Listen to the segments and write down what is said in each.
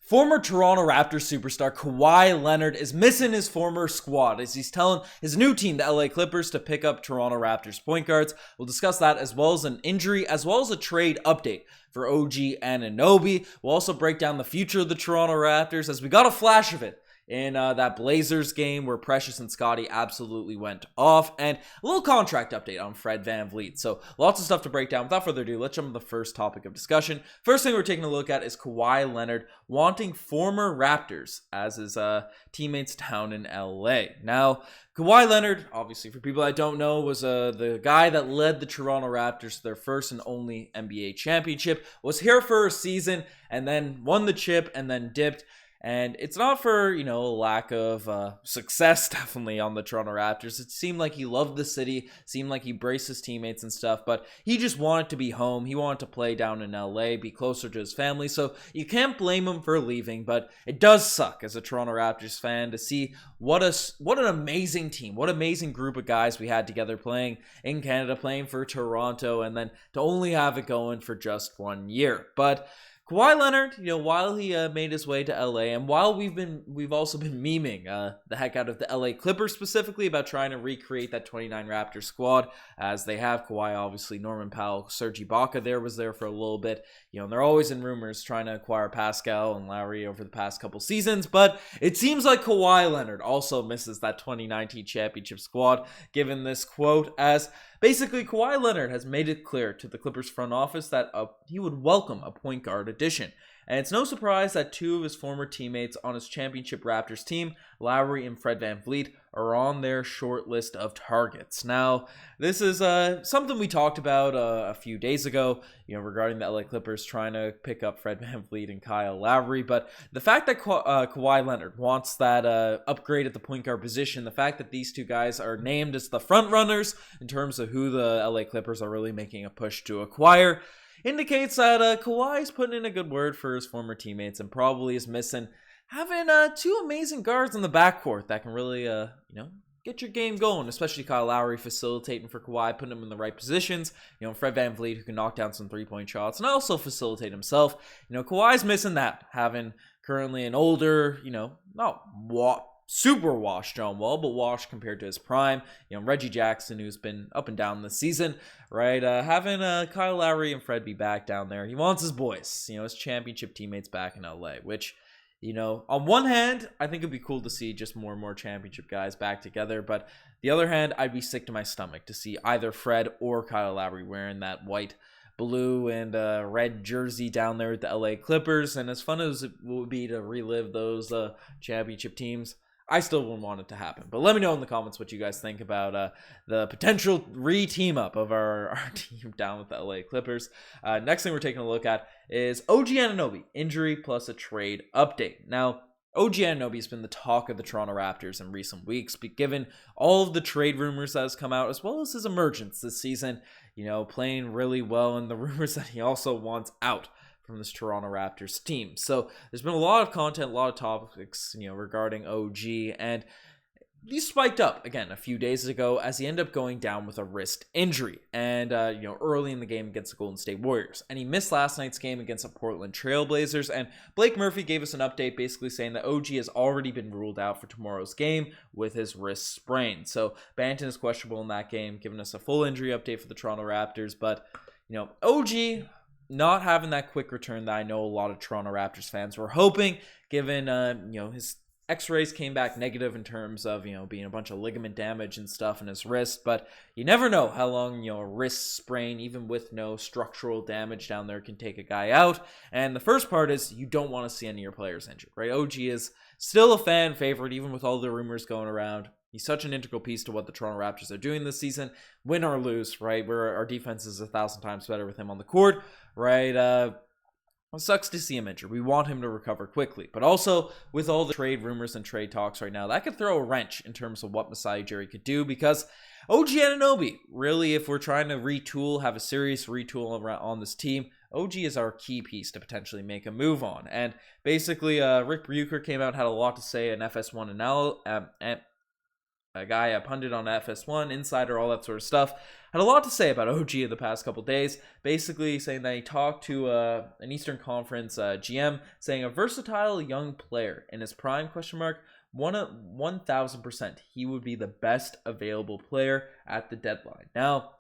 Former Toronto Raptors superstar Kawhi Leonard is missing his former squad as he's telling his new team, the LA Clippers, to pick up Toronto Raptors point guards. We'll discuss that as well as an injury, as well as a trade update for OG and Anunoby. We'll also break down the future of the Toronto Raptors as we got a flash of it in that Blazers game where Precious and Scottie absolutely went off, and a little contract update on VanVleet. So lots of stuff to break down. Without further ado, let's jump to the first topic of discussion. First thing we're taking a look at is Kawhi Leonard wanting former Raptors as his teammates down in LA. Now, Kawhi Leonard, obviously for people that don't know, was the guy that led the Toronto Raptors to their first and only NBA championship, was here for a season and then won the chip and then dipped. And it's not for, a lack of success, definitely, on the Toronto Raptors. It seemed like he loved the city, seemed like he braced his teammates and stuff, but he just wanted to be home. He wanted to play down in LA, be closer to his family, so you can't blame him for leaving, but it does suck as a Toronto Raptors fan to see what an amazing team, what amazing group of guys we had together playing in Canada, playing for Toronto, and then to only have it going for just 1 year. But Kawhi Leonard, while he made his way to LA, and while we've also been memeing the heck out of the LA Clippers specifically about trying to recreate that 29 Raptors squad, as they have Kawhi, obviously Norman Powell, Serge Ibaka was there for a little bit. They're always in rumors trying to acquire Pascal and Lowry over the past couple seasons, but it seems like Kawhi Leonard also misses that 2019 championship squad, given this quote as basically, Kawhi Leonard has made it clear to the Clippers front office that he would welcome a point guard addition. And it's no surprise that two of his former teammates on his championship Raptors team, Lowry and VanVleet, are on their short list of targets. Now, this is something we talked about a few days ago, regarding the LA Clippers trying to pick up VanVleet and Kyle Lowry. But the fact that Kawhi Leonard wants that upgrade at the point guard position, the fact that these two guys are named as the front runners in terms of who the LA Clippers are really making a push to acquire, indicates that Kawhi is putting in a good word for his former teammates and probably is missing having two amazing guards in the backcourt that can really, get your game going, especially Kyle Lowry facilitating for Kawhi, putting him in the right positions. VanVleet who can knock down some three-point shots and also facilitate himself. Kawhi's missing that, having currently an older, not super washed John Wall, but washed compared to his prime. Reggie Jackson, who's been up and down this season, right? Having Kyle Lowry and Fred be back down there. He wants his boys, his championship teammates back in LA, which, on one hand, I think it'd be cool to see just more and more championship guys back together. But the other hand, I'd be sick to my stomach to see either Fred or Kyle Lowry wearing that white, blue, and red jersey down there with the LA Clippers. And as fun as it would be to relive those championship teams, I still wouldn't want it to happen. But let me know in the comments what you guys think about the potential re-team up of our team down with the LA Clippers. Next thing we're taking a look at is OG Anunoby, injury plus a trade update. Now, OG Anunoby has been the talk of the Toronto Raptors in recent weeks, but given all of the trade rumors that has come out, as well as his emergence this season, playing really well, and the rumors that he also wants out from this Toronto Raptors team. So there's been a lot of content, a lot of topics, regarding OG, and he spiked up again a few days ago as he ended up going down with a wrist injury and, early in the game against the Golden State Warriors. And he missed last night's game against the Portland Trail Blazers, and Blake Murphy gave us an update basically saying that OG has already been ruled out for tomorrow's game with his wrist sprain. So Banton is questionable in that game, giving us a full injury update for the Toronto Raptors. But, OG not having that quick return that I know a lot of Toronto Raptors fans were hoping, given, his x-rays came back negative in terms of, being a bunch of ligament damage and stuff in his wrist. But you never know how long, a wrist sprain, even with no structural damage down there, can take a guy out. And the first part is you don't want to see any of your players injured, right? OG is still a fan favorite, even with all the rumors going around. He's such an integral piece to what the Toronto Raptors are doing this season, win or lose, right? Where our defense is 1,000 times better with him on the court, right? It sucks to see him injured. We want him to recover quickly. But also, with all the trade rumors and trade talks right now, that could throw a wrench in terms of what Masai Ujiri could do, because OG Anunoby, really, if we're trying to retool, have a serious retool on this team, OG is our key piece to potentially make a move on. And basically, Rick Bucher came out, had a lot to say, an FS1 a guy, a pundit on FS1, insider, all that sort of stuff, had a lot to say about OG in the past couple days, basically saying that he talked to an Eastern Conference GM, saying a versatile young player in his prime, 1000%, he would be the best available player at the deadline. Now,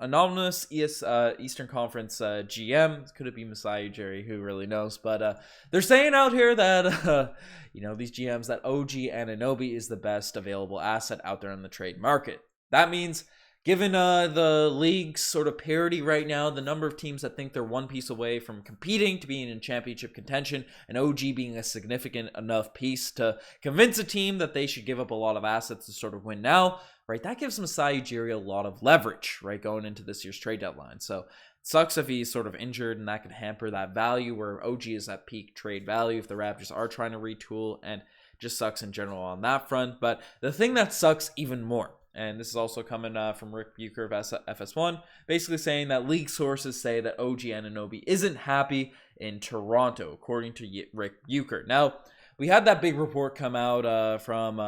anonymous Eastern Conference GM, could it be Masai Ujiri? Who really knows? But they're saying out here that these GMs, that OG Anunoby is the best available asset out there in the trade market. That means, given the league's sort of parity right now, the number of teams that think they're one piece away from competing to being in championship contention, and OG being a significant enough piece to convince a team that they should give up a lot of assets to sort of win now, right? That gives Masai Ujiri a lot of leverage, right, going into this year's trade deadline. So it sucks if he's sort of injured, and that could hamper that value where OG is at peak trade value if the Raptors are trying to retool, and just sucks in general on that front. But the thing that sucks even more, and this is also coming from Rick Bucher of FS1, basically saying that league sources say that OG Anunoby isn't happy in Toronto, according to Rick Bucher. Now, we had that big report come out from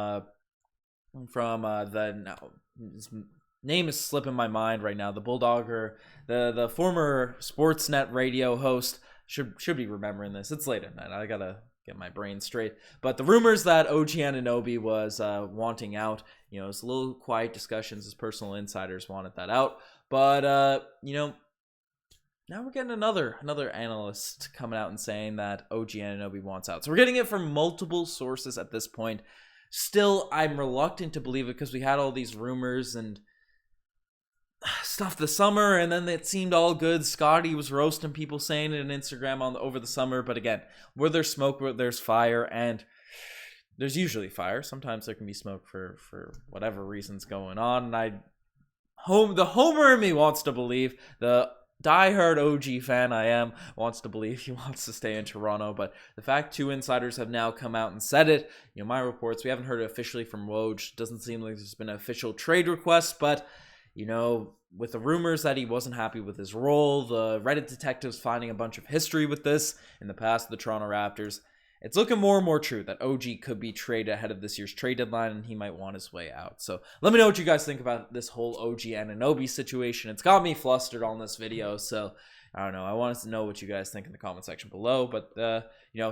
his name is slipping my mind right now, the Bulldogger, the former Sportsnet radio host, should be remembering this. It's late at night. I gotta get my brain straight. But the rumors that OG Anunoby was wanting out, it's a little quiet discussions as personal insiders wanted that out. But now we're getting another analyst coming out and saying that OG Anunoby wants out. So we're getting it from multiple sources at this point. Still, I'm reluctant to believe it because we had all these rumors and stuff this summer, and then it seemed all good. Scottie was roasting people, saying it on Instagram over the summer. But again, where there's smoke, where there's fire, and there's usually fire. Sometimes there can be smoke for whatever reasons going on. And the homer in me wants to believe, the diehard OG fan I am wants to believe he wants to stay in Toronto. But the fact two insiders have now come out and said it, my reports, we haven't heard it officially from Woj. Doesn't seem like there's been an official trade request, but with the rumors that he wasn't happy with his role, the Reddit detectives finding a bunch of history with this in the past of the Toronto Raptors, it's looking more and more true that OG could be traded ahead of this year's trade deadline, and he might want his way out. So let me know what you guys think about this whole OG Anunoby situation. It's got me flustered on this video, so I don't know. I want to know what you guys think in the comment section below. But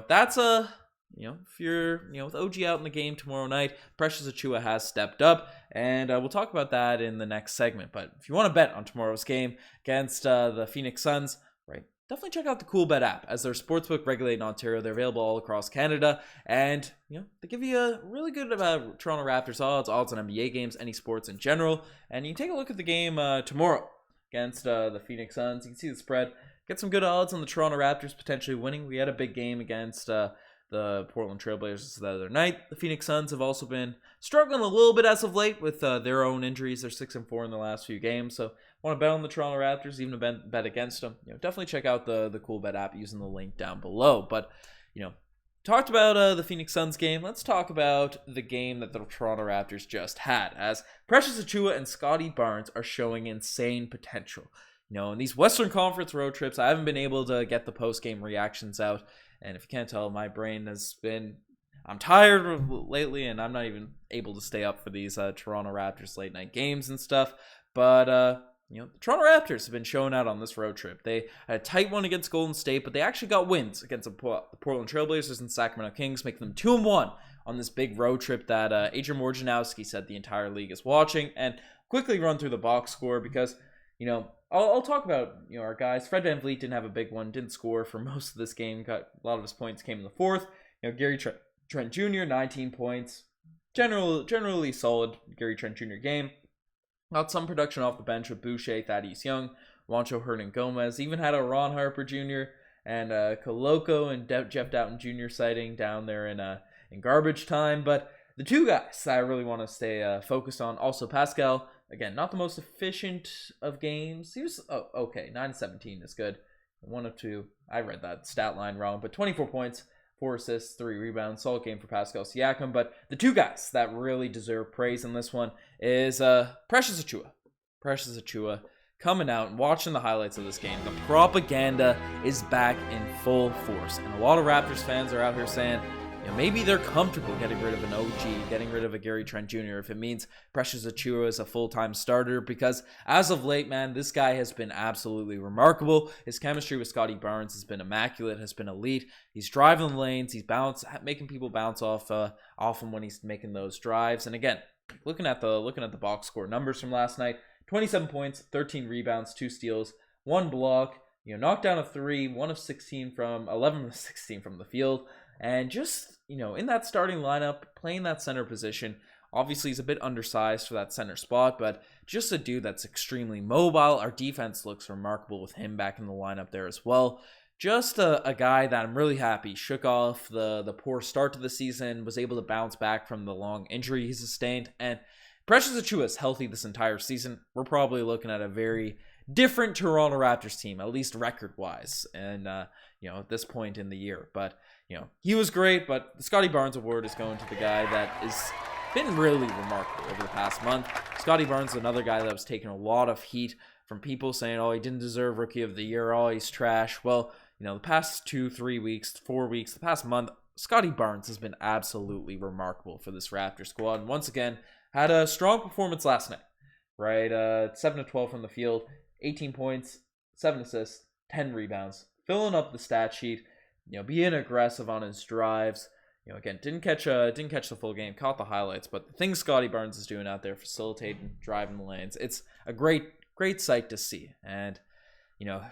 that's if you're, with OG out in the game tomorrow night, Precious Achiuwa has stepped up, and we'll talk about that in the next segment. But if you want to bet on tomorrow's game against the Phoenix Suns, right, definitely check out the CoolBet app, as they're sportsbook regulated in Ontario. They're available all across Canada, and they give you a really good Toronto Raptors odds on NBA games, any sports in general. And you can take a look at the game tomorrow against the Phoenix Suns. You can see the spread, get some good odds on the Toronto Raptors potentially winning. We had a big game against the Portland Trailblazers the other night. The Phoenix Suns have also been struggling a little bit as of late with their own injuries. They're 6-4 in the last few games. So want to bet on the Toronto Raptors, even to bet against them, definitely check out the CoolBet app using the link down below. But, talked about the Phoenix Suns game. Let's talk about the game that the Toronto Raptors just had, as Precious Achiuwa and Scottie Barnes are showing insane potential. In these Western Conference road trips, I haven't been able to get the post-game reactions out. And if you can't tell, my brain I'm tired lately, and I'm not even able to stay up for these Toronto Raptors late night games and stuff. But, the Toronto Raptors have been showing out on this road trip. They had a tight one against Golden State, but they actually got wins against the Portland Trailblazers and Sacramento Kings, making them 2-1 on this big road trip that Adrian Wojnarowski said the entire league is watching. And quickly run through the box score because, I'll talk about our guys. Fred VanVleet didn't have a big one, didn't score for most of this game. Got a lot of his points came in the fourth. Gary Trent Jr. 19 points, generally solid Gary Trent Jr. game. Got some production off the bench with Boucher, Thaddeus Young, Juancho Hernan-Gomez. Even had a Ron Harper Jr. and Koloko and Jeff Doughton Jr. sighting down there in garbage time. But the two guys that I really want to stay focused on, also Pascal. Again, not the most efficient of games. He was okay. 9-17 is good. 1 of 2. I read that stat line wrong, but 24 points, 4 assists, 3 rebounds. Solid game for Pascal Siakam. But the two guys that really deserve praise in this one is Precious Achiuwa. Precious Achiuwa coming out and watching the highlights of this game. The propaganda is back in full force, and a lot of Raptors fans are out here saying, maybe they're comfortable getting rid of an OG, getting rid of a Gary Trent Jr. if it means Precious Achiuwa is a full-time starter, because as of late, man, this guy has been absolutely remarkable. His chemistry with Scottie Barnes has been immaculate, has been elite. He's driving the lanes, he's making people bounce off him when he's making those drives. And again, looking at the box score numbers from last night, 27 points, 13 rebounds, 2 steals, 1 block, knocked down a 3, 11 of 16 from the field. And just, in that starting lineup, playing that center position, obviously he's a bit undersized for that center spot, but just a dude that's extremely mobile. Our defense looks remarkable with him back in the lineup there as well. Just a guy that I'm really happy shook off the poor start to the season, was able to bounce back from the long injury he sustained. And Precious Achiuwa is healthy this entire season. We're probably looking at a very different Toronto Raptors team, at least record-wise, and at this point in the year. But he was great. But the Scottie Barnes Award is going to the guy that has been really remarkable over the past month. Scottie Barnes is another guy that was taking a lot of heat from people saying, "Oh, he didn't deserve Rookie of the Year. Oh, he's trash." Well, the past 2, 3 weeks, 4 weeks, the past month, Scottie Barnes has been absolutely remarkable for this Raptor squad, and once again had a strong performance last night. Right, 7 of 12 from the field, 18 points, 7 assists, 10 rebounds, filling up the stat sheet. Being aggressive on his drives. Again, didn't catch the full game, caught the highlights, but the things Scottie Barnes is doing out there, facilitating, driving the lanes, it's a great sight to see. And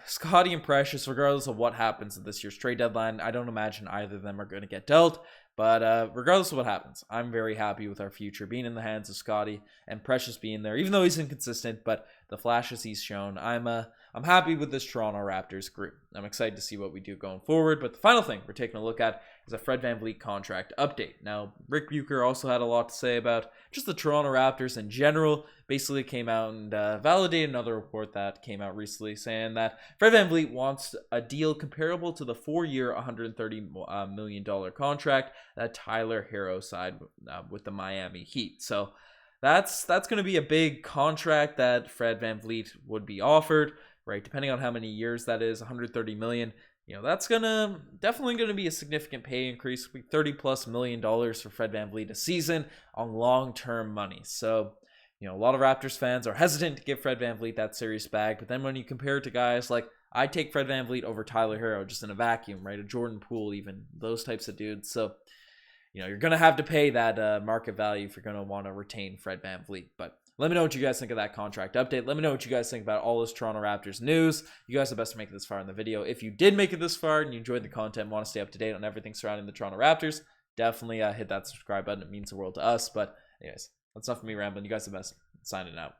Scottie and Precious, regardless of what happens at this year's trade deadline, I don't imagine either of them are going to get dealt. But regardless of what happens, I'm very happy with our future being in the hands of Scottie and Precious being there, even though he's inconsistent. But the flashes he's shown, I'm happy with this Toronto Raptors group. I'm excited to see what we do going forward. But the final thing we're taking a look at is a Fred VanVleet contract update. Now, Rick Bucher also had a lot to say about just the Toronto Raptors in general. Basically came out and validated another report that came out recently saying that Fred VanVleet wants a deal comparable to the 4-year, $130 million contract that Tyler Hero signed with the Miami Heat. So that's going to be a big contract that Fred VanVleet would be offered, right? Depending on how many years that is, $130 million. That's definitely gonna be a significant pay increase. $30+ million for Fred VanVleet a season on long-term money. So, a lot of Raptors fans are hesitant to give Fred VanVleet that serious bag. But then when you compare it to guys like, I take Fred VanVleet over Tyler Hero just in a vacuum, right? A Jordan Poole, even those types of dudes. So, you're gonna have to pay that market value if you're gonna want to retain Fred VanVleet. But let me know what you guys think of that contract update. Let me know what you guys think about all this Toronto Raptors news. You guys are the best to make it this far in the video. If you did make it this far and you enjoyed the content, want to stay up to date on everything surrounding the Toronto Raptors, definitely hit that subscribe button. It means the world to us. But anyways, that's enough for me rambling. You guys are the best. Signing out.